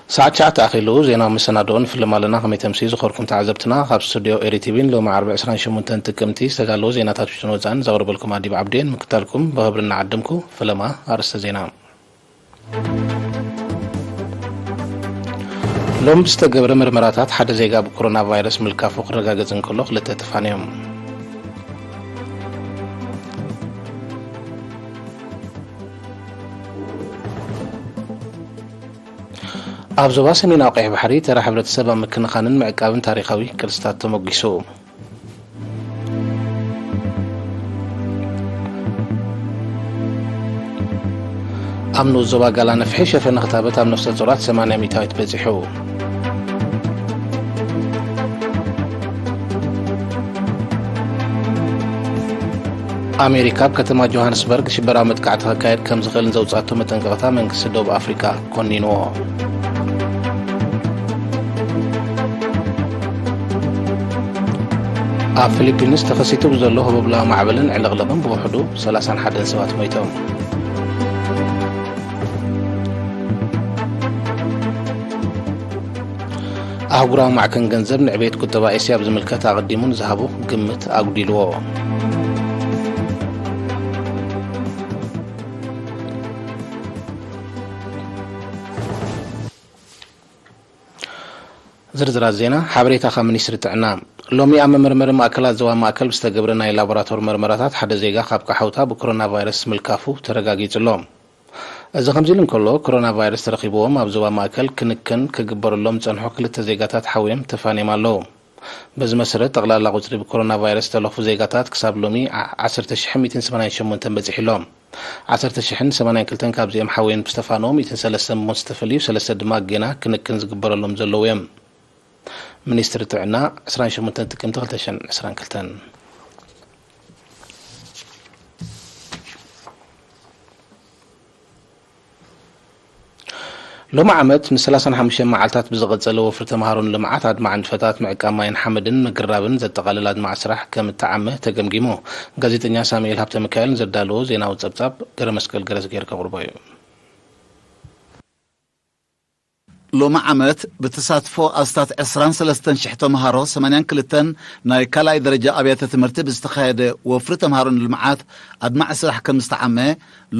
ساعات أخيلو زينا مسنادون في المالنا خمي تمسيز خوركم تعذبتنا خاب استوديو إريتيفين لو مع 24 تنتكمتي استقالو زينا تاتشنو زان زور بالكم عدي بعبدين مكتالكم بهبرنا عدمكو فلما أرست زينا لوم بستقبر مرمراتات حد زيقا بكورونا فيروس ملكافو قرقا قزن كله خلطة تفانيهم ኣብ ዞባ ሰሜናዊ ቀይሕ ባሕሪ ተራ ሕብረተሰብ ኣብ ምክንኻንን ምዕቃብን ታሪኻዊ ቅርስታት ተመጊሱ ኣብ ንኡስ ዞባ ጋላ ነፍሒ ሸፈነ ክታበት ኣብ ነፍሰ ጡራት 80 ሚታዊት በፂሑ ኣሜሪካ ኣብ ከተማ ጆሃንስበርግ ሽበራዊ መጥቃዕቲ ክካየድ ከም ዝኽእል ዘውፅኣቶ መጠንቀቕታ መንግስቲ ደቡብ ኣፍሪካ ኮኒንዎ ኣብ ፊሊፒንስ ተኸሲቱ ብዘሎ ህቡብላዊ ማዕበልን ዕልቕልቕን ብውሕዱ 31 ሰባት ሞይቶም ኣህጉራዊ ማዕከን ገንዘብ ንዕብየት ቁጠባ ኤስያ ብዝምልከት ኣቐዲሙን ዝሃቦ ግምት ኣጉዲልዎ ዝርዝራት ዜና ሓበሬታ ካብ ሚኒስትሪ ጥዕና ሎሚ ኣብ መመርመሪ ማእከላት ዞባ ማእከል ብዝተገብረ ናይ ላቦራቶሪ መርመራታት ሓደ ዜጋ ካብ ቃሓውታ ብኮሮና ቫይረስ ምልካፉ ተረጋጊጹሎ እዚ ከምዚ ኢሉ እንከሎ ኮሮና ቫይረስ ተረኺብዎም ኣብ ዞባ ማእከል ክንክን ክግበረሎም ፀንሑ ክልተ ዜጋታት ሓዊዮም ተፋንዮም ኣለዉ በዚ መሰረት ጠቕላላ ቁፅሪ ብኮሮና ቫይረስ ተለኽፉ ዜጋታት ክሳብ ሎሚ 10188 በፂሒሎም 10082 ካብዚኦም ሓዊዮም ብዝተፋነዎም 103 ሞት ዝተፈልዩ 3 ድማ ገና ክንክን ዝግበረሎም ዘለዉ እዮም ሚኒስትሪ ጥዕና 28 ጥቅምት 2022 ሎማ ዓመት ን35 መዓልታት ብዝቐፀለ ወፍሪ ተምሃሮን ልምዓት ኣድማ ዕንፈታት ምዕቃብ ማይን ሓመድን ምግራብን ዘጠቓልል ኣድማ ስራሕ ከም እተዓመ ተገምጊሙ ጋዜጠኛ ሳሙኤል ሃብተ ሚካኤልን ዘዳለዎ ዜናዊ ፀብጻብ ገረ መስቀል ገረዝ ገይር ከቕርቦ እዩ ሎማ ዓመት ብተሳትፎ ኣስታት 23,000 ተምሃሮ 82 ናይ ካልኣይ ደረጃ ኣብያተ ትምህርቲ ብዝተኻየደ ወፍሪ ተምሃሮን ልምዓት ኣድማዕ ስራሕ ከም ዝተዓመ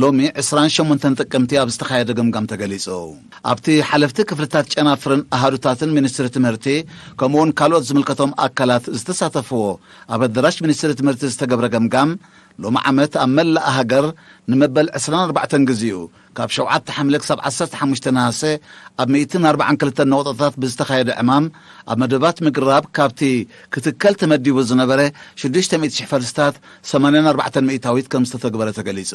ሎሚ 28 ጥቅምቲ ኣብ ዝተኻየደ ገምጋም ተገሊጹ ኣብቲ ሓለፍቲ ክፍልታት ጨናፍርን ኣሃዱታትን ሚኒስትሪ ትምህርቲ ከምኡውን ካልኦት ዝምልከቶም ኣካላት ዝተሳተፍዎ ኣብ ኣዳራሽ ሚኒስትሪ ትምህርቲ ዝተገብረ ገምጋም ሎማ ዓመት ኣብ መላእ ሃገር ንመበል 24 ግዚኡ ካብ 7 ሓምለ ክሳብ 15 ነሐሴ ኣብ 142 ነቁጣታት ብዝተኻየደ ዕማም ኣብ መደባት ምግራብ ካብቲ ክትከል ተመዲቡ ዝነበረ 600,000 ፈልስታት 84 ሚእታዊት ከም ዝተተግበረ ተገሊጹ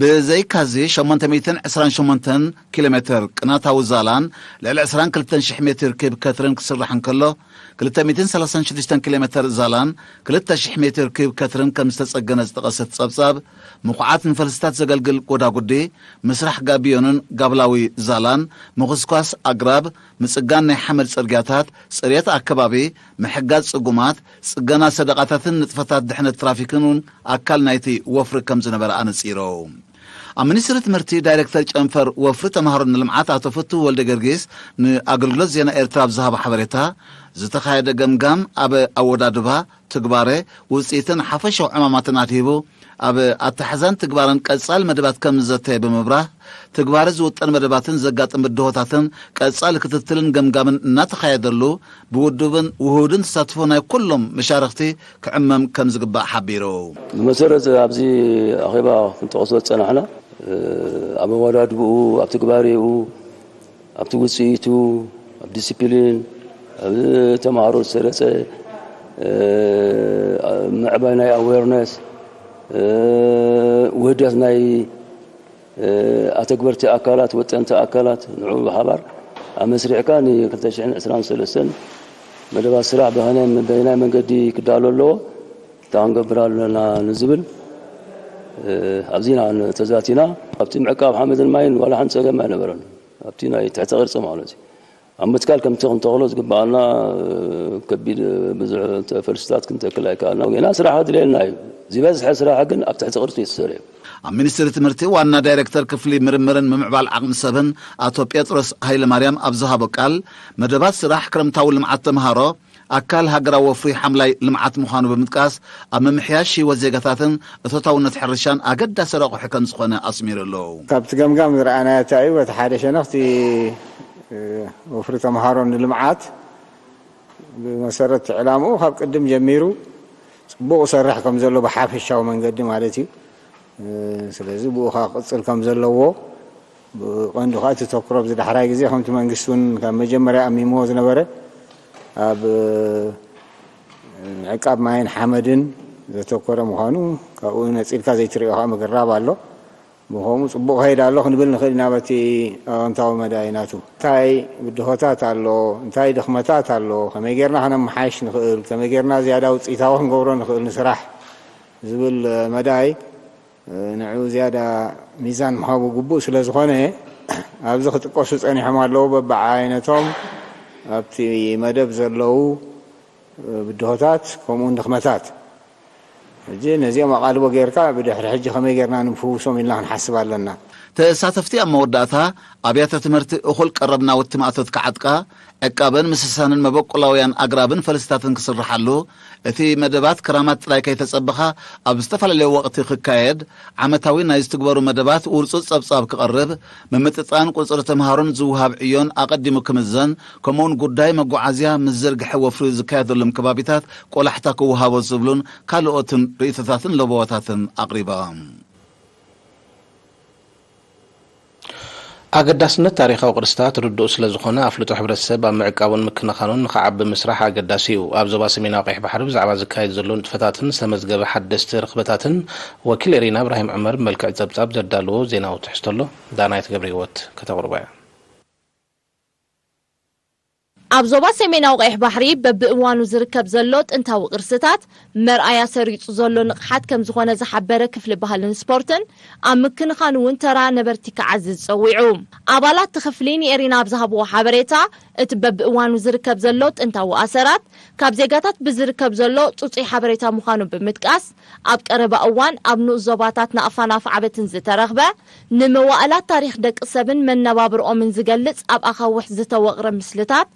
ብዘይካዚ 828 ኪሎ ሜትር ቅናታዊ ዛላን ልዕሊ 22,000 ሜትር ኪብ ከትርን ክስራሕ እንከሎ 236 ኪሎ ሜትር ዛላን 2,000 ሜትር ኪብ ከትርን ከም ዝተጸገነ ዝጠቐሰት ጸብጻብ ምኹዓት ንፈልስታት ዘገልግል ጎዳጉዲ ምስራሕ ጋቢዮንን ጋብላዊ ዛላን ምኽስኳስ ኣግራብ ምጽጋን ናይ ሓመድ ጽርግያታት ጽሬት ኣከባቢ ምሕጋዝ ጽጉማት ጽገና ሰደቓታትን ንጥፈታት ድሕነት ትራፊክን ኣካል ናይቲ ወፍሪ ከም ዝነበረ ኣነጺሮ ኣብ ሚኒስትሪ ትምህርቲ ዳይሬክተር ጨንፈር ወፍሪ ተምሃሮን ልምዓት ኣቶ ፍቱ ወልደ ገርጊስ ንኣገልግሎት ዜና ኤርትራ ብዝሃቦ ሓበሬታ ዝተኻየደ ገምጋም ኣብ ኣወዳድባ ትግባረ ውፅኢትን ሓፈሻዊ ዕማማትን ኣድሂቡ ኣብ ኣተሓዛን ትግባርን ቀጻል መደባት ከም ዘተየ ብምብራህ ትግባረ ዝውጠን መደባትን ዘጋጥም ብድሆታትን ቀጻል ክትትልን ገምጋምን እናተኻየደሉ ብውድብን ውሁድን ተሳትፎ ናይ ኩሎም መሻርክቲ ክዕመም ከም ዝግባእ ሓቢሩ ብመሰረት ኣብዚ ኣኼባ ክንተቐሶ ፀናሕና ኣብ ኣወዳድብኡ ኣብ ትግባሪኡ ኣብቲ ውፅኢቱ ኣብ ዲሲፕሊን ኣብ ተምሃሮ ዝሰረፀ ምዕባይ ናይ ኣዌርነስ ውህደት ናይ ኣተግበርቲ ኣካላት ወጠንቲ ኣካላት ንዑ ብሓባር ኣብ መስሪዕካ ን2023 መደባት ስራሕ በናይ መንገዲ ክዳሎ ኣለዎ ታንገብር ኣለና ንዝብል ኣብዚና ተዛቲና ኣብቲ ምዕቃብ ሓመድን ማይን ዋላ ሓንቲ ፀገም ኣይነበረን ኣብቲ ናይ ትሕተ ቅርፂ ማለት እዩ ኣብ ምትካል ከምቲ ክንተኽሎ ዝግባአና ከቢድ ብዙሕ ፈልስታት ክንተክል ኣይከኣልና ገና ስራሕ ድልየልና እዩ ዝበዝሐ ስራሕ ግን ኣብ ትሕቲ ቅርፂ ይተሰርዩ ሚኒስትሪ ትምህርቲ ዋና ዳይሬክተር ክፍሊ ምርምርን ምምዕባል ዓቅሚ ሰብን አቶ ጴጥሮስ ኃይለ ማርያም ኣብዝሃቦ ቃል መደባት ስራሕ ክረምታዊ ልምዓት ተምሃሮ አካል ሃገራዊ ወፍሪ ሓምላይ ልምዓት ምዃኑ ብምጥቃስ ኣብ ምምሕያሽ ህይወት ዜጋታትን እቶታውነት ሕርሻን ኣገዳሲ ረቑሒ ከም ዝኾነ ኣስሚሩ ኣለዉ ካብቲ ገምጋም ዝረኣናዮ እንታይ እዩ እቲ ሓደ ሸነኽቲ ወፍሪ ተምሃሮ ንልምዓት ብመሰረት ዕላምኡ ካብ ቅድም ጀሚሩ ጽቡቕ ሰርሕ ከም ዘሎ ብሓፈሻዊ መንገዲ ማለት እዩ ስለዚህ ብኡኻ ቅጽል ከም ዘለዎ ብቐንዱ ከዓ እቲ ተኩሮ ብዝዳሕራይ ግዜ ከምቲ መንግስቲ እውን ካብ መጀመርያ ኣሚምዎ ዝነበረ ኣብ ዕቃብ ማይን ሓመድን ዘተኮረ ምዃኑ ካብኡ ነፂልካ ዘይትሪኦ ከዓ ምግራብ ኣሎ ብኸምኡ ጽቡቕ ከይድ ኣሎ ክንብል ንኽእል ኢና በቲ ኣወንታዊ መዳይናቱ እንታይ ብድሆታት ኣሎ እንታይ ድኽመታት ኣሎ ከመይ ጌርና ከነመሓይሽ ንኽእል ከመይ ጌርና ዝያዳ ውፅኢታዊ ክንገብሮ ንኽእል ንስራሕ ዝብል መዳይ ንዕኡ ዝያዳ ሚዛን ምሃቡ ግቡእ ስለ ዝኾነ ኣብዚ ክጥቀሱ ጸኒሖም ኣለዉ በብዓይነቶም ኣብቲ መደብ ዘለዉ ብድሆታት ከምኡውን ድኽመታት ሕጂ ነዚኦም ኣቓልቦ ጌርካ ብድሕሪ ሕጂ ከመይ ጌርና ንምፍውሶም ኢልና ክንሓስብ ኣለና ተሳተፍቲ ኣብ መወዳእታ ኣብያተ ትምህርቲ እኹል ቀረብና ወቲ ማእቶት ክዓጥቃ ዕቃበን ምስሳንን መበቆላውያን ኣግራብን ፈለስታትን ክስርሓሉ እቲ መደባት ክራማት ጥራይ ከይተጸብኻ ኣብ ዝተፈላለየ ወቕቲ ክካየድ ዓመታዊ ናይ ዝትግበሩ መደባት ውርፁፅ ጸብጻብ ክቐርብ ምምጥጣን ቁፅሪ ተምሃሮን ዝውሃብ ዕዮን ኣቐዲሙ ክምዘን ከምኡውን ጉዳይ መጓዓዝያ ምስ ዘርግሐ ወፍሪ ዝካየደሎም ከባቢታት ቆላሕታ ክውሃቦ ዝብሉን ካልኦትን ርእቶታትን ለቦታትን ኣቕሪቦም ኣገዳስነት ታሪኻዊ ቅርስታት ርድኡ ስለ ዝኾነ ኣፍልጦ ሕብረተሰብ ኣብ ምዕቃቡን ምክንኻኑን ንኽዓቢ ምስራሕ ኣገዳሲ እዩ ኣብ ዞባ ሰሜናዊ ቀይሕ ባሕሪ ብዛዕባ ዝካየድ ዘሎ ንጥፈታትን ዝተመዝገበ ሓደስቲ ርኽበታትን ወኪል ኤሪና እብራሂም ዕመር መልክዕ ጸብጻብ ዘዳልዎ ዜናዊ ትሕዝቶ ኣሎ ዳናይት ገብረ ህይወት ከተቕርባ እያ ኣብ ዞባ ሰሜናዊ ቀይሕ ባሕሪ በብእዋኑ ዝርከብ ዘሎ ጥንታዊ ቅርስታት መርኣያ ሰሪፁ ዘሎ ንቕሓት ከም ዝኾነ ዝሓበረ ክፍሊ ባህልን ስፖርትን ኣብ ምክንኻኑ እውን ተራ ነበርቲ ክዓዝዝ ፀዊዑ ኣባላት ክፍሊ ንኤሪና ብዝሃብዎ ሓበሬታ እቲ በብእዋኑ ዝርከብ ዘሎ ጥንታዊ ኣሰራት ካብ ዜጋታት ብዝርከብ ዘሎ ፁፁይ ሓበሬታ ምዃኑ ብምጥቃስ ኣብ ቀረባ እዋን ኣብ ንኡስ ዞባታት ንኣፋናፍ ዓበትን ዝተረኽበ ንመዋእላት ታሪክ ደቂ ሰብን መነባብሮኦምን ዝገልጽ ኣብ ኣኻውሕ ዝተወቕረ ምስልታት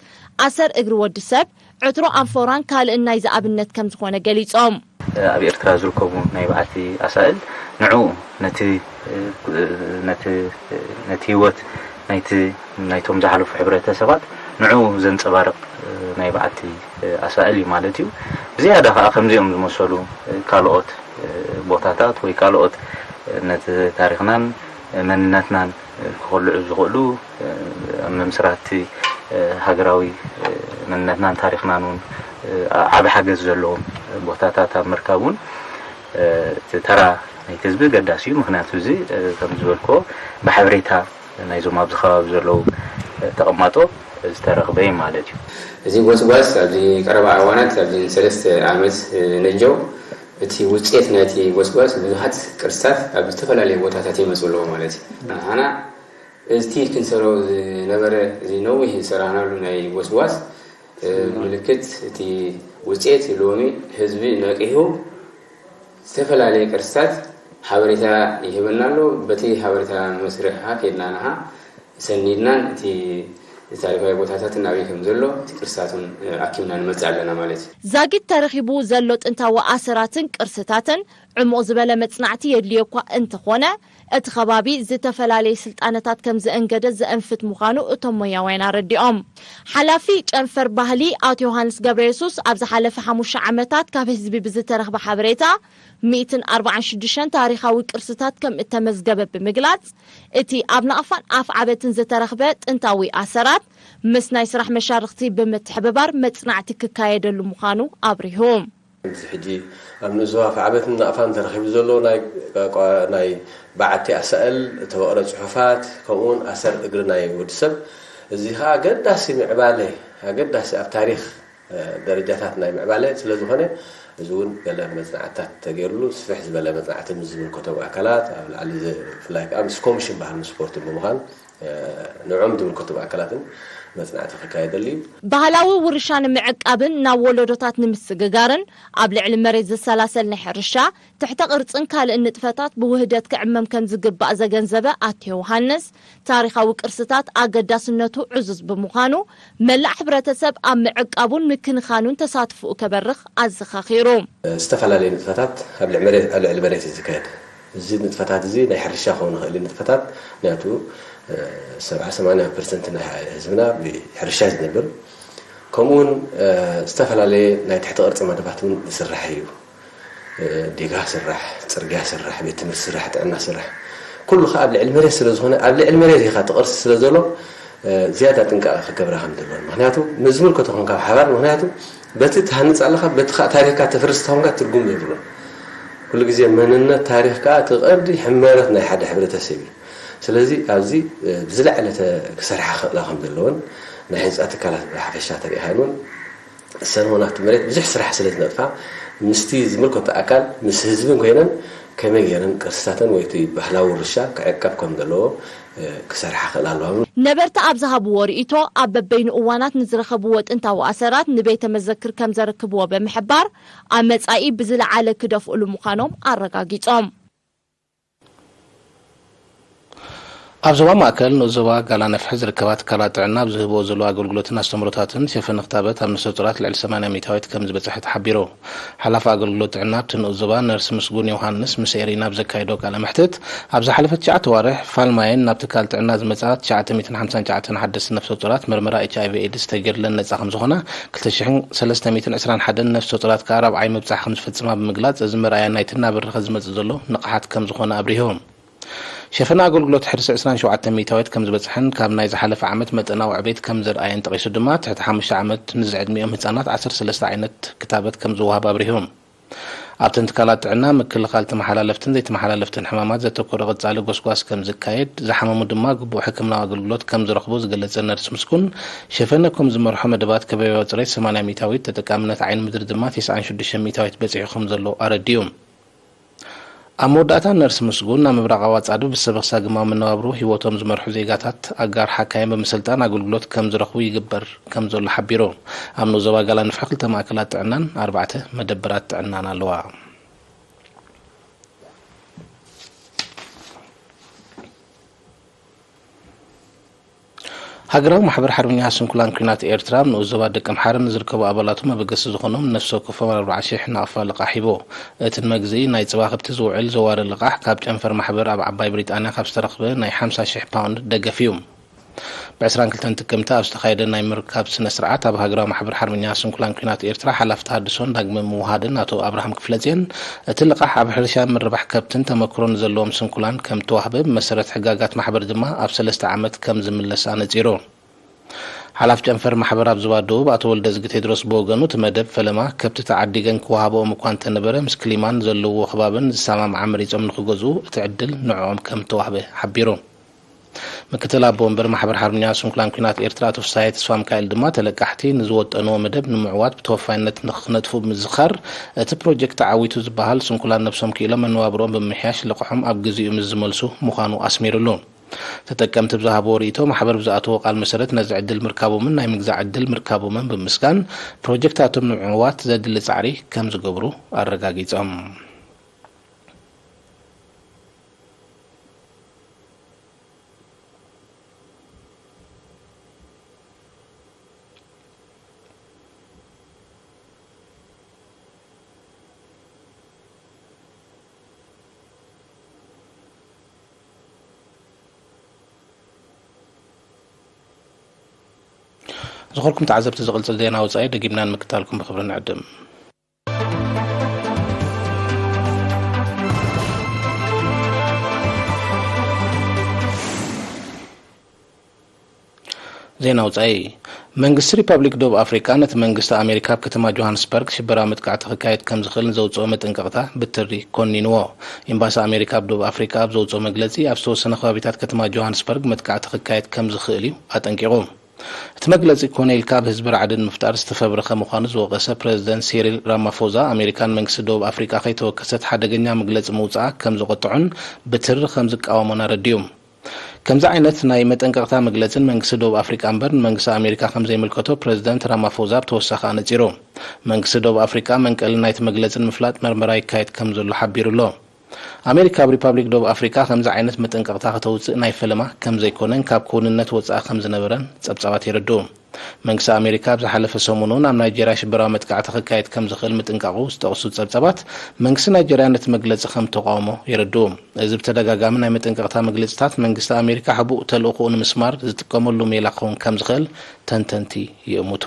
ኣሰር እግሪ ወዲ ሰብ ዕትሮ ኣንፎራን ካልእን ናይ ዝኣብነት ከም ዝኾነ ገሊፆም ኣብ ኤርትራ ዝርከቡ ናይ በዓቲ ኣሳእል ንዑ ነቲ ህይወት ናይቶም ዝሓለፉ ሕብረተሰባት ንዑ ዘንጸባርቕ ናይ በዓቲ ኣሳእል እዩ ማለት እዩ ዝያዳ ከዓ ከምዚኦም ዝመሰሉ ካልኦት ቦታታት ወይ ካልኦት ነቲ ታሪክናን መንነትናን ክኸልዑ ዝኽእሉ መምስራቲ ሃገራዊ መንነትናን ታሪክናን እውን ዓብ ሓገዝ ዘለዎም ቦታታት ኣብ ምርካብ እውን ተራ ናይቲ ህዝቢ ገዳሲ እዩ ምክንያቱ እዚ ከም ዝበልኮ ብሓበሬታ ናይዞም ኣብዚ ከባቢ ዘለዉ ተቐማጦ ዝተረኽበ እዩ ማለት እዩ እዚ ጎስጓስ ኣብዚ ቀረባ እዋናት ኣብዚ 3 ዓመት ነጀው እቲ ውፅኢት ናይቲ ጎስጓስ ብዙሓት ቅርስታት ኣብ ዝተፈላለዩ ቦታታት ይመፅለዎ ማለት እዩ ኣና እስቲ ክንሰሮ ዝነበረ እዚ ነዊሕ ሰራሕናሉ ናይ ጎስጓስ ምልክት እቲ ውፅኢት ሎሚ ህዝቢ ነቂሁ ዝተፈላለዩ ቅርስታት ሓበሬታ ይህበና ኣሎ በቲ ሓበሬታ መስርሕ ከይድና ንሓ ሰኒድናን እቲ ታሪካዊ ቦታታትን ኣብይ ከም ዘሎ እቲ ቅርስታትን ኣኪምና ንመጽእ ኣለና ማለት እዩ ዛጊት ተረኺቡ ዘሎ ጥንታዊ ኣሰራትን ቅርስታትን ዕሙቕ ዝበለ መጽናዕቲ የድልዮ እኳ እንተኾነ እቲ ከባቢ ዝተፈላለዩ ስልጣነታት ከም ዘእንገደ ዘእንፍት ምዃኑ እቶም ሞያውያን ኣረዲኦም ሓላፊ ጨንፈር ባህሊ ኣቶ ዮሃንስ ገብረ የሱስ ኣብ ዝሓለፈ 5 ዓመታት ካብ ህዝቢ ብዝተረኽበ ሓበሬታ 146 ታሪኻዊ ቅርስታት ከም እተመዝገበ ብምግላጽ እቲ ኣብ ናቕፋን ኣፍ ዓበትን ዝተረኽበ ጥንታዊ ኣሰራት ምስ ናይ ስራሕ መሻርክቲ ብምትሕብባር መጽናዕቲ ክካየደሉ ምዃኑ ኣብሪሆም ሕጂ ኣብ ንዝዋፍ ዓበትን ናቕፋን ተረኺቡ ዘሎ ናይ በዓቲ ኣሳእል ተወቕረ ጽሑፋት ከምኡውን ኣሰር እግሪ ናይ ወዲ ሰብ እዚ ከዓ ኣገዳሲ ምዕባለ ኣገዳሲ ኣብ ታሪክ ደረጃታት ናይ ምዕባለ ስለ ዝኾነ እዚ እውን ገለ መጽናዕትታት ተገይሩሉ ስፍሕ ዝበለ መጽናዕቲ ዝምልከቶም ኣካላት ኣብ ላዕሊ ብፍላይ ከዓ ምስ ኮሚሽን ባህልን ስፖርትን ብምዃን ንዑም ድምልከቱ ኣካላትን መጽናዕቲ ክካየደሉ ባህላዊ ውርሻን ምዕቃብን ናብ ወለዶታት ንምስግጋርን ኣብ ልዕሊ መሬት ዘሰላሰል ናይ ሕርሻ ትሕተ ቅርጽን ካልእ ንጥፈታት ብውህደት ክዕመም ከም ዝግባእ ዘገንዘበ ኣቶ ዮሃንስ ታሪኻዊ ቅርስታት ኣገዳስነቱ ዕዙዝ ብምዃኑ መላእ ሕብረተሰብ ኣብ ምዕቃቡን ምክንኻኑን ተሳትፉኡ ከበርኽ ኣዘኻኺሩ ዝተፈላለዩ ንጥፈታት ኣብ ልዕሊ መሬት ዝካየድ እዚ ንጥፈታት እዚ ናይ ሕርሻ ክኾኑ ይኽእል ንጥፈታት ናቱ 70-80% ናይ ህዝብና ብሕርሻ ዝነብር ከምኡውን ዝተፈላለዩ ናይ ትሕቲ ቅርፂ መደባት እውን ዝስራሕ እዩ ዲጋ ስራሕ ፅርግያ ስራሕ ቤት ትምህርቲ ስራሕ ጥዕና ስራሕ ኩሉ ከዓ ኣብ ልዕሊ መሬት ስለዝኾነ ኣብ ልዕሊ መሬት ኢኻ ትቕርሲ ስለዘሎ ዝያዳ ጥንቃቐ ክገብራ ከም ዘለዎ ምክንያቱ ምዝምልከቶ ኮንካ ሓባር ምክንያቱ በቲ ትሃንፅ ኣለኻ በቲ ታሪኽካ ተፍርስ ኮንካ ትርጉም የብሎ ኩሉ ግዜ መንነት ታሪኽካ ትቐርዲ ሕመረት ናይ ሓደ ሕብረተሰብ እዩ ስለዚ ኣብዚ ብዝለዓለ ክሰርሓ ክእላ ከም ዘለዎን ናይ ህንፃ ትካላት ሓፈሻ ተሪኢሃኑን ሰንሆናት መሬት ብዙሕ ስራሕ ስለ ዝነጥፋ ምስቲ ዝምልከቶ ኣካል ምስ ህዝብን ኮይነን ከመይ ጌረን ቅርስታተን ወይቲ ባህላዊ ውርሻ ክዕቀብ ከም ዘለዎ ክሰርሓ ክእላ ኣለዋ ነበርቲ ኣብ ዝሃብዎ ርእይቶ ኣብ በበይኑ እዋናት ንዝረኸብዎ ጥንታዊ ኣሰራት ንቤተ መዘክር ከም ዘረክብዎ ብምሕባር ኣብ መጻኢ ብዝለዓለ ክደፍእሉ ምዃኖም ኣረጋጊጾም ኣብ ዞባ ማእከል ንዞባ ጋላ ነፍሒ ዝርከባ ትካላት ጥዕና ብዝህቦ ዘሎ ኣገልግሎትን ኣስተምሮታትን ሸፈን ክታበት ኣብ ንሰውፅራት ልዕሊ 80 ሚታዊት ከም ዝበፅሐ ተሓቢሩ ሓላፊ ኣገልግሎት ጥዕና ኣብቲ ንዞባ ነርሲ ምስጉን ዮሃንስ ምስ ኤሪና ብዘካየዶ ቃለ መሕትት ኣብ ዝሓለፈት 9 ወርሕ ፋልማየን ናብ ትካል ጥዕና ዝመጻት 959 ሓደስቲ ነፍሰውፅራት ምርመራ HIV ኤድስ ተገይርለን ነፃ ከም ዝኾነ 2321 ነፍሰውፅራት ከዓ ራብዓይ ምብፃሕ ከም ዝፍፅማ ብምግላጽ እዚ መርኣያ ናይቲ ናብርኸ ዝመጽእ ዘሎ ንቕሓት ከም ዝኾነ ኣብሪሆም ሸፈና ኣገልግሎት ሕርሲ 27 ሚታዊት ከም ዝበፅሐን ካብ ናይ ዝሓለፈ ዓመት መጠናዊ ዕቤት ከም ዝረኣየን ጠቂሱ ድማ ትሕቲ 5 ዓመት ንዝዕድሚኦም ህፃናት 13 ዓይነት ክታበት ከም ዝወሃብ ኣብሪሆም ኣብተን ትካላት ጥዕና ምክልኻል ተመሓላለፍትን ዘይተመሓላለፍትን ሕማማት ዘተኮረ ቅጻሊ ጎስጓስ ከም ዝካየድ ዝሓመሙ ድማ ግቡእ ሕክምናዊ ኣገልግሎት ከም ዝረኽቡ ዝገለጸ ነርሲ ምስኩን ሸፈነ ከም ዝመርሖ መደባት ከባቢያዊ ፅሬት 80 ሚታዊት ተጠቃምነት ዓይኒ ምድሪ ድማ 96 ሚታዊት በፂሑ ከም ዘሎ ኣረዲዮም ኣብ መወዳእታ ነርሲ ምስጉን ናብ ምብራቕ ኣዋጻዱ ብሰበኽሳ ግማዊ መነባብሮ ሂወቶም ዝመርሑ ዜጋታት ኣጋር ሓካይም ብምስልጣን ኣገልግሎት ከም ዝረኽቡ ይግበር ከም ዘሎ ሓቢሮ ኣብ ንዞባ ጋላ ነፍሒ 2 ማእከላት ጥዕናን 4 መደበራት ጥዕናን ኣለዋ ሃገራዊ ማሕበር ሓርበኛ ስንኩላን ኩናት ኤርትራ ንዞባ ደቂ ኣምሓራን ዝርከቡ ኣባላቱ መበገሲ ዝኾኖም ነፍሲ ወከፎም 40,000 ናቕፋ ልቓሕ ሂቦ እቲ መግዝኢ ናይ ፀባ ከብቲ ዝውዕል ዘዋሪ ልቓሕ ካብ ጨንፈር ማሕበር ኣብ ዓባይ ብሪጣንያ ካብ ዝተረኽበ ናይ 50,000 ፓውንድ ደገፍ እዩ ብ22 ጥቅምቲ ኣብ ዝተኻየደ ናይ ምርካብ ስነ ስርዓት ኣብ ሃገራዊ ማሕበር ሓርበኛ ስንኩላን ኩናት ኤርትራ ሓላፊ ተሃድሶን ዳግመ ምውሃድን ኣቶ ኣብርሃም ክፍለፅን እቲ ልቓሕ ኣብ ሕርሻ ምርባሕ ከብትን ተመክሮን ዘለዎም ስንኩላን ከም ተዋህበ ብመሰረት ሕጋጋት ማሕበር ድማ ኣብ 3 ዓመት ከም ዝምለስ ኣነፂሩ ሓላፍ ጨንፈር ማሕበር ኣብ ዞባ ደቡብ ኣቶ ወልደ ዝግ ቴድሮስ ብወገኑ እቲ መደብ ፈለማ ከብቲ ተዓዲገን ክወሃቦም እኳ እንተነበረ ምስ ክሊማን ዘለዎ ከባብን ዝሰማምዓ መሪፆም ንክገዝኡ እቲ ዕድል ንዕኦም ከም ተዋህበ ሓቢሩ ምክትል ኣቦ ወንበር ማሕበር ሓርበኛ ስንኩላን ኩናት ኤርትራ ኣቶ ፍሳሐ ተስፋ ሚካኤል ድማ ተለቃሕቲ ንዝወጠንዎ መደብ ንምዕዋት ብተወፋይነት ንክነጥፉ ብምዝኻር እቲ ፕሮጀክት ዓዊቱ ዝበሃል ስንኩላን ነብሶም ክኢሎም መነባብሮኦም ብምምሕያሽ ልቕሖም ኣብ ግዜኡ ምስ ዝመልሱ ምዃኑ ኣስሚሩሉ ተጠቀምቲ ብዝሃብዎ ርእይቶ ማሕበር ብዝኣተዎ ቃል መሰረት ነዚ ዕድል ምርካቦምን ናይ ምግዛዕ ዕድል ምርካቦምን ብምስጋን ፕሮጀክታቶም ንምዕዋት ዘድሊ ፃዕሪ ከም ዝገብሩ ኣረጋጊፆም زخوركم تعذبت زغلت زينا وزاي دقيبنا نمكتالكم بخبر نعدم زينا وزاي منغست ريبابليك دوب افريكا نت منغست امريكا بكتما جوهانسبرغ شبرا متقعت خكايت كم زخل زوصو متنققتا بتري كونينو امباس امريكا بدوب افريكا بزوصو مغلصي افسو سنخوابيتات كتما جوهانسبرغ متقعت خكايت كم زخليو اطنقيقوم تمغلص كونيل كاب حزب عدد مفتار استفبرخ مخانز وقسه بريزيدنت سيريل رامافوزا امريكان منغست دوب افريكا خيتو كست حدغنيا مغلص موصا كم زقطعن بتر خمز قاومنا رديوم ከምዚ ዓይነት ናይ መጠንቀቅታ መግለጽን መንግስቲ ደቡብ አፍሪካ እምበር መንግስቲ አሜሪካ ከም ዘይምልከቶ ፕሬዝዳንት ራማፎዛ ተወሳኺ ኣነጺሩ መንግስቲ ደቡብ አፍሪካ መንቀል ናይቲ መግለጽን ምፍላጥ መርመራ ይካየድ ከም ዘሎ ሓቢሩሎ አሜሪካ ሪፐብሊክ ደቡብ አፍሪካ ከምዚ ዓይነት መጠንቀቅታ ከተውፅእ ናይ ፈለማ ከም ዘይኮነን ካብ ኩንነት ወጻእ ከም ዝነበረን ጸብጻባት ይረዱ መንግስቲ አሜሪካ ብዝሓለፈ ሰሙኑን ኣብ ናይጄርያ ሽብራዊ መጥቃዕቲ ክካየድ ከም ዝኽእል ምጥንቃቑ ዝጠቕሱ ጸብጻባት መንግስቲ ናይጄርያ ነቲ መግለጺ ከም ተቃውሞ ይረዱ እዚ ብተደጋጋሚ ናይ መጠንቀቅታ መግለጽታት መንግስቲ አሜሪካ ሕቡእ ተልእኾኡ ንምስማር ዝጥቀመሉ ሜላ ክኸውን ከም ዝኽእል ተንተንቲ ይእሙቱ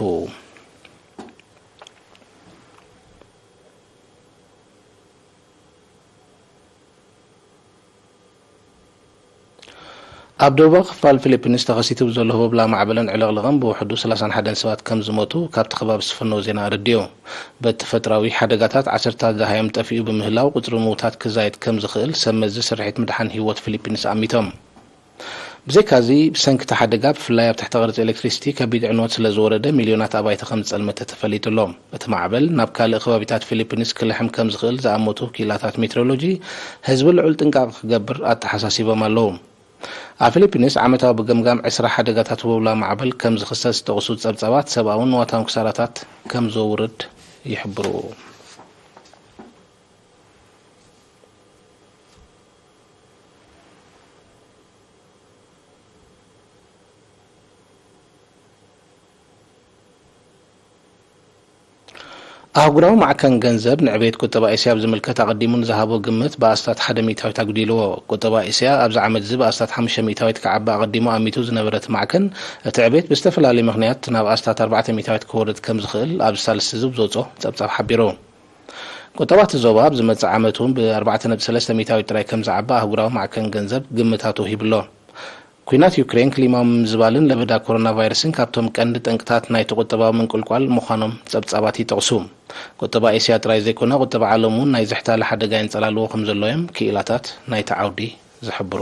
ኣብ ደቡብ ክፋል ፊሊፒንስ ተኸሲቱ ዘሎ ህቡብ ማዕበልን ዕለቕልቕን ብውሕዱ 31 ሰባት ከም ዝሞቱ ካብቲ ከባቢ ዝፍነው ዜና ረድዩ በተፈጥራዊ ሓደጋታት 10 ዛሃዮም ጠፊኡ ብምህላው ቁፅሪ ምውታት ክዛየድ ከም ዝኽእል ሰመዚ ስርሒት ምድሓን ህይወት ፊሊፒንስ ኣሚቶም ብዘይካዚ ብሰንኪቲ ሓደጋ ብፍላይ ኣብ ትሕቲ ቅርፂ ኤሌክትሪሲቲ ከቢድ ዕንወት ስለ ዝወረደ ሚልዮናት ኣባይቲ ከም ዝጸልመተ ተፈሊጡሎም እቲ ማዕበል ናብ ካልእ ከባቢታት ፊሊፒንስ ክልሕም ከም ዝኽእል ዝኣመቱ ኪላታት ሜትሮሎጂ ህዝቢ ልዑል ጥንቃቐ ክገብር ኣተሓሳሲቦም ኣለዉ ኣብ ፊሊፒንስ ዓመታዊ ብገምጋም 20 ሓደጋታት ወብላ ማዕበል ከም ዝኽሰት ዝተቕሱ ጸብጻባት ሰብኣውን ንዋታውን ክሳራታት ከም ዘውርድ ይሕብሩ أهجروا مع كان جنزب نعبيت كتب آسيا بزملكة تقدمون ذهبوا جمت بأستاد حدا ميتاوي تقديلوا كتب آسيا أبز عمد زب أستاد 5 ميتاوي كعب قدموا أميتوز نبرت معكن تعبيت بستفل على مغنيات ناب أستاد 4 ميتاوي كورد كم زخل أبز ثالث زب زوجو تبصب حبيرو كتبات الزواب زمت عمتهم ب4.3 ميتاوي تراي كم زعبا أهجروا مع كان جنزب جمتاتو هيبلو ኩናት ዩክሬን ክሊማው ምዝባልን ለበዳ ኮሮና ቫይረስን ካብቶም ቀንዲ ጠንቅታት ናይ ተቆጠባው ምንቁልቋል ምዃኖም ጸብጻባት ይጠቕሱ ቁጠባ ኤስያ ጥራይ ዘይኮነ ቁጠባ ዓለሙን ናይ ዝሕታለ ሓደጋ ይንጸላልዎ ከም ዘሎዮም ክኢላታት ናይ ተዓውዲ ዝሕብሩ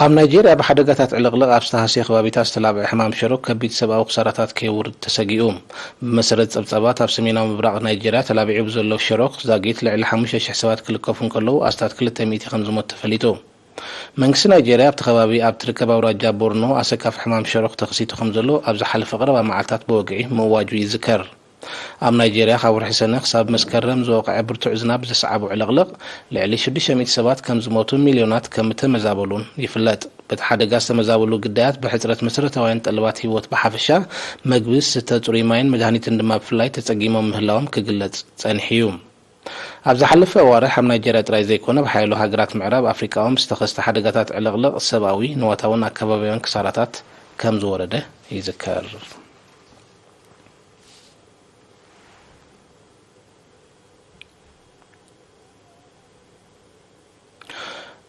ኣብ ናይጄርያ ብሓደጋታት ዕልቕልቕ ኣብ ዝተሃስየ ከባቢታት ዝተላብዐ ሕማም ሽሮክ ከቢድ ሰብኣዊ ክሳራታት ከይውርድ ተሰጊኡ ብመሰረት ጸብጻባት ኣብ ሰሜናዊ ምብራቕ ናይጄርያ ተላቢዑ ብዘሎ ሽሮክ ዛጊት ልዕሊ 5,000 ሰባት ክልከፉ ከለዉ ኣስታት 200 ከም ዝሞት ተፈሊጡ መንግስቲ ናይጄርያ ኣብቲ ከባቢ ኣብ ትርከብ ኣውራጃ ቦርኖ ኣሰካፍ ሕማም ሽሮክ ተኸሲቱ ከም ዘሎ ኣብ ዝሓለፈ ቀረባ መዓልታት ብወግዒ ምዋጁ ይዝከር ኣብ ናይጄርያ ካብ ወርሒ ሰነ ክሳብ መስከረም ዝወቕዐ ብርቱዕ ዝናብ ዘሰዓቡ ዕልቕልቕ ልዕሊ 600 ሰባት ከም ዝሞቱ ሚልዮናት ከም ተመዛበሉን ይፍለጥ በቲ ሓደጋ ዝተመዛበሉ ግዳያት ብሕፅረት መሰረታውያን ጠለባት ህይወት ብሓፈሻ መግቢ ዝስተ ጽሩይ ማይን መድሃኒትን ድማ ብፍላይ ተጸጊሞም ምህላዎም ክግለጽ ጸኒሑ ኣብ ዝሓለፈ እዋርሕ ኣብ ናይጄርያ ጥራይ ዘይኮነ ብሓይሉ ሃገራት ምዕራብ ኣፍሪቃዎም ዝተኸስተ ሓደጋታት ዕልቕልቕ ሰብኣዊ ንዋታውን ኣከባቢያውን ክሳራታት ከም ዝወረደ ይዝከር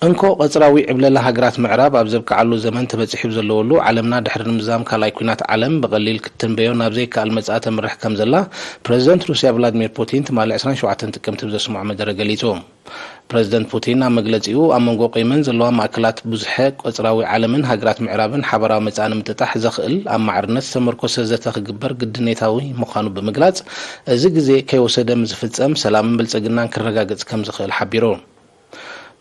እንኮ ቀጽራዊ ዕብለላ ሃገራት ምዕራብ ኣብ ዘብቃዓሉ ዘመን ተበጽሒብ ዘለወሉ ዓለምና ድሕሪ ንምዛም ካልኣይ ኩናት ዓለም ብቐሊል ክትንበዮ ናብ ዘይከኣል መጻኢ ተምርሕ ከም ዘላ ፕሬዚደንት ሩስያ ቭላድሚር ፑቲን ትማሊ 27 ጥቅምቲ ብዘስምዖ መደረ ገሊጹ ፕሬዚደንት ፑቲን ኣብ መግለጺኡ ኣብ መንጎ ቆይመን ዘለዋ ማእከላት ብዙሕ ቀጽራዊ ዓለምን ሃገራት ምዕራብን ሓበራዊ መጻኢ ንምጥጣሕ ዘኽእል ኣብ ማዕርነት ተመርኮሰ ዘተ ክግበር ግድነታዊ ምዃኑ ብምግላጽ እዚ ግዜ ከይወሰደ ምዝፍጸም ሰላምን ብልጽግናን ክረጋገጽ ከም ዝኽእል ሓቢሩ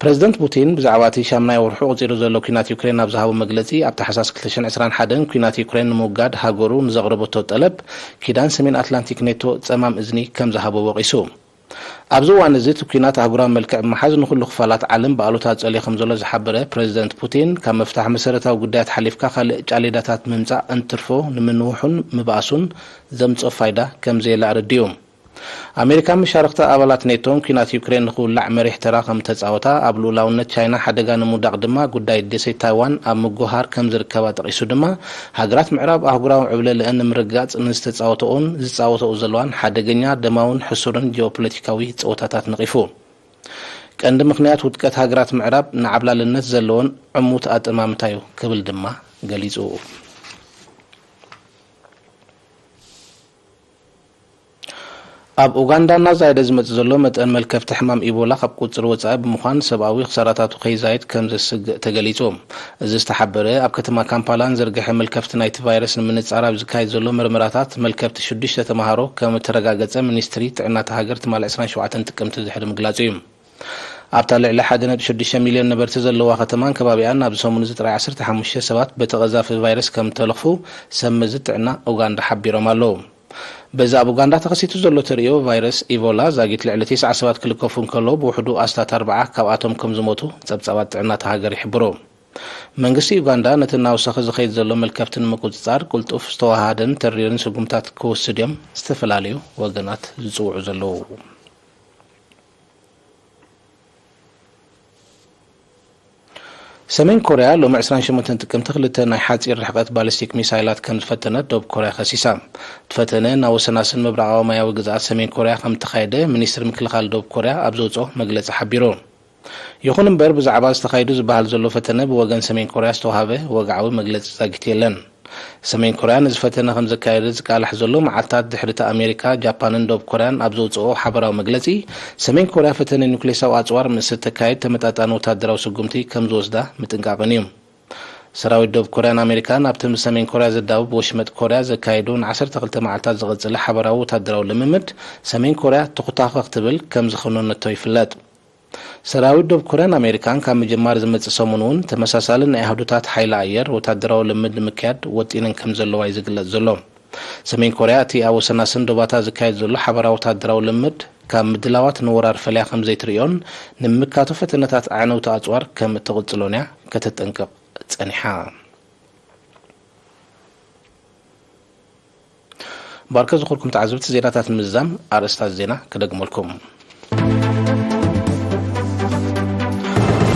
ፕሬዚደንት ፑቲን ብዛዕባ እቲ ሻምናይ ወርሑ ቁፂሩ ዘሎ ኩናት ዩክሬን ኣብ ዝሃቦ መግለጺ ኣብ ታሕሳስ 2021 ኩናት ዩክሬን ንምውጋድ ሃገሩ ንዘቕረበቶ ጠለብ ኪዳን ሰሜን ኣትላንቲክ ኔቶ ጸማም እዝኒ ከም ዝሃቦ ወቂሱ ኣብዚ እዋን እዚ እቲ ኩናት ኣህጉራዊ መልክዕ ብምሓዝ ንኩሉ ክፋላት ዓለም ብኣሉታት ጸልዮ ከም ዘሎ ዝሓበረ ፕሬዚደንት ፑቲን ካብ መፍታሕ መሰረታዊ ጉዳያት ሓሊፍካ ካልእ ጫሌዳታት ምምጻእ እንትርፎ ንምንውሑን ምብኣሱን ዘምጽኦ ፋይዳ ከም ዘየላ ረድዩ ኣሜሪካ መሻርክቲ ኣባላት ኔቶን ኩናት ዩክሬን ንኽውላዕ መሪሕ ተራ ከም ተጻወታ ኣብ ልኡላውነት ቻይና ሓደጋ ንምውዳቕ ድማ ጉዳይ ደሴት ታይዋን ኣብ ምጉሃር ከም ዝርከባ ጠቂሱ ድማ ሃገራት ምዕራብ ኣህጉራዊ ዕብለልአን ንምርጋጽ ንዝተጻወተኦን ዝጻወተኦ ዘለዋን ሓደገኛ ደማውን ሕሱርን ጂኦፖለቲካዊ ፀወታታት ነቒፉ ቀንዲ ምክንያት ውድቀት ሃገራት ምዕራብ ንዓብላልነት ዘለዎን ዕሙት ኣጠማምታ እዩ ክብል ድማ ገሊጹ ኣብ ኡጋንዳና ዛይደ ዝመጽ ዘሎ መጠን መልከፍቲ ሕማም ኢቦላ ካብ ቁጽሪ ወጻኢ ብምዃን ሰብኣዊ ክሳራታቱ ከይዛይድ ከም ዘስግእ ተገሊጹ እዚ ዝተሓበረ ኣብ ከተማ ካምፓላን ዘርግሐ መልከፍቲ ናይቲ ቫይረስ ንምንጻር ኣብ ዝካየድ ዘሎ ምርመራታት መልከፍቲ 6 ተማሃሮ ከም ተረጋገጸ ሚኒስትሪ ጥዕና ሃገር ትማሊ 27 ጥቅምቲ ዝሕድ ምግላጹ እዩ ኣብታ ልዕሊ 1.6 ሚልዮን ነበርቲ ዘለዋ ከተማን ከባቢያን ኣብ ሰሙን ጥራይ 15 ሰባት በተቐዛፊ ቫይረስ ከም ተለኽፉ ሰምዝ ጥዕና ኡጋንዳ ሓቢሮም ኣለዉ በዛ ኣብ ኡጋንዳ ተኸሲቱ ዘሎ ተሪዮ ቫይረስ ኢቮላ ዛጊት ልዕሊ 9 ሰባት ክልከፉ እንከለዉ ብውሕዱ ኣስታት 4 ካብኣቶም ከም ዝሞቱ ጸብጻባት ጥዕና ሃገር ይሕብሩ መንግስቲ ኡጋንዳ ነቲ ናውሰኺ ዝኸይድ ዘሎ መልከፍትን ምቁፅጻር ቁልጡፍ ዝተዋሃደን ተሪርን ስጉምታት ክወስድ እዮም ዝተፈላለዩ ወገናት ዝጽውዑ ዘለዉ ሰሜን ኮርያ ሎሚ 28 ጥቅምቲ ክልተ ናይ ሓፂር ርሕቀት ባሊስቲክ ሚሳይላት ከም ዝፈተነት ደቡብ ኮርያ ኸሲሳ ትፈተነ ናብ ወሰናስን ምብራቃዊ ማያዊ ግዛት ሰሜን ኮርያ ከም ተኻይደ ሚኒስትሪ ምክልኻል ደቡብ ኮርያ ኣብ ዘውፅኦ መግለፂ ሓቢሩ ይኹን እምበር ብዛዕባ ዝተኻይዱ ዝበሃል ዘሎ ፈተነ ብወገን ሰሜን ኮርያ ዝተዋሃበ ወግዓዊ መግለፂ ዛጊት የለን ሰሜን ኮርያ ነዚ ፈተነ ከም ዘካየደ ዝቃልሕ ዘሎ መዓልታት ድሕሪታ ኣሜሪካ ጃፓንን ደቡብ ኮርያን ኣብ ዘውፅኦ ሓበራዊ መግለፂ ሰሜን ኮርያ ፈተነ ኒውክሌሳዊ ኣፅዋር ምስ ተካይድ ተመጣጣኒ ወታደራዊ ስጉምቲ ከም ዝወስዳ ምጥንቃቕን እዩ ሰራዊት ደቡብ ኮርያን ኣሜሪካን ኣብቲ ሰሜን ኮርያ ዘዳብብ ወሽመጥ ኮርያ ዘካየዱ ን12 መዓልታት ዝቕፅለ ሓበራዊ ወታደራዊ ልምምድ ሰሜን ኮርያ ትኹታኽ ክትብል ከም ዝኽነነቶ ይፍለጥ ሰራዊት ደቡብ ኮርያን ኣሜሪካን ካብ ምጅማር ዝመጽእ ሰሙን እውን ተመሳሳሊ ናይ ኣህዱታት ሓይሊ ኣየር ወታደራዊ ልምድ ንምክያድ ወጢነን ከም ዘለዋ ይዝግለጽ ዘሎ ሰሜን ኮርያ እቲ ኣብ ወሰናስን ዶባታ ዝካየድ ዘሎ ሓበራዊ ወታደራዊ ልምድ ካብ ምድላዋት ንወራር ፈለያ ከም ዘይትርእዮን ንምካቱ ፈተነታት ዓነውቲ ኣፅዋር ከም እትቕጽሎን እያ ከተጠንቅቕ ጸኒሓ ባርከ ዝኹልኩም ተዓዘብቲ ዜናታት ንምዛም ኣርእስታት ዜና ክደግመልኩም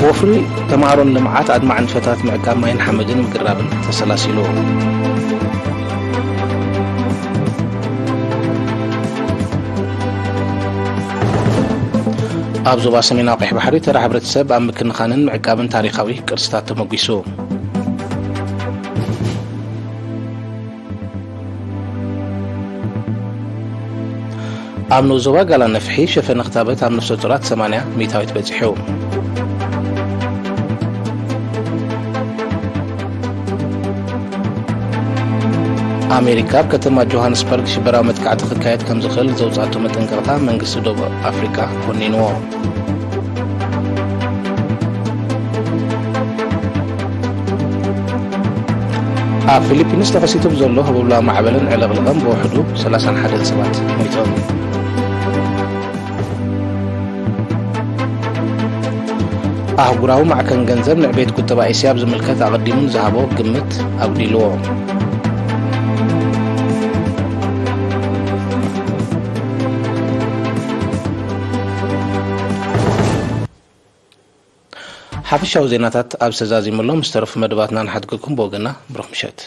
ወፍሪ ተማሃሮን ልምዓት ኣድማዕ ንፈታት ምዕቃብ ማይን ሓመድን ምቅራብን ተሰላሲሉ ኣብ ዞባ ሰሜናዊ ቀይሕ ባሕሪ ተራ ሕብረተሰብ ኣብ ምክንኻንን ምዕቃብን ታሪኻዊ ቅርስታት ተመጒሱ ኣብ ዞባ ጋላ ነፍሒ ሸፈነ ክታበት ኣብ ነፍሰ ጡራት 80 ሚታዊት በፂሑ ኣሜሪካ ኣብ ከተማ ጆሃንስበርግ ሽበራዊ መጥቃዕቲ ክካየድ ከም ዝኽእል ዘውፃቶ መጠንቀቕታ መንግስቲ ደቡብ ኣፍሪካ ኮኒንዎ ኣብ ፊሊፒንስ ተኸሲቱ ብዘሎ ህቡብላዊ ማዕበልን ዕለቕልቐን ብውሕዱ 31 ሰባት ሞይቶም ኣህጉራዊ ማዕከን ገንዘብ ንዕቤት ቁጠባ ኤስያ ዝምልከት ኣቐዲሙን ዝሃቦ ግምት ኣጉዲልዎ ሓፈሻዊ ዜናታት ኣብ ዝተዛዚሙሎም ዝተረፉ መደባትና ንሓድግኩም ብወገና ብሩኽ ምሸት